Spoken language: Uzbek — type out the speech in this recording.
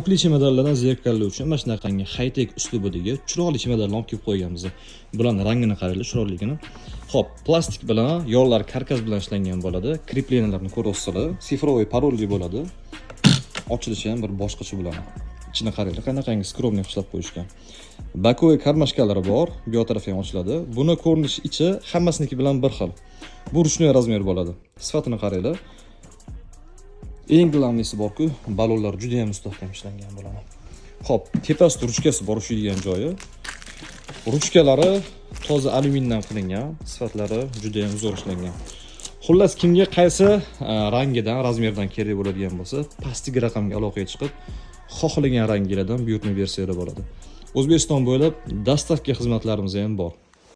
tokli chemadonlardan zerikarli uchun mana shunaqangi high-tech uslubidagi chiroyli chemadonlar olib kelib qo'yganmiz. Bularning rangini qaranglar, chiroyligini. Xo'p, plastik bilan, yo'llar karkas bilan ishlangan bo'ladi. Krepleniyalarini ko'rasizlar. Sifroviy parolli bo'ladi. Ochilishi ham bir boshqacha bo'ladi. Ichini qaranglar, qanaqangi skromniy qilib qo'yishgan. Bakoviy karmashkalari bor, bu yoq tarafga ham ochiladi. Buni ko'rinishi ichi hammasiniki bilan bir xil. Bu ruchnoy razmer bo'ladi. Sifatini qaranglar. Eng glavnisi bor-ku, balonlar juda ham mustahkam ishlangan bo'ladi. Xo'p, tepasida ruchkasi bor ushlaydigan joyi. Ruchkalari toza alyumindan qilingan, sifatlari juda ham zo'r ishlangan. Xullas, kimga qaysi rangidan, razmerdan kerak bo'ladigan bo'lsa, pastki raqamga aloqaga chiqib, xohlagan ranglardan buyurtma versiyada bo'ladi. O'zbekiston bo'ylab dastavka xizmatlarimiz ham bor.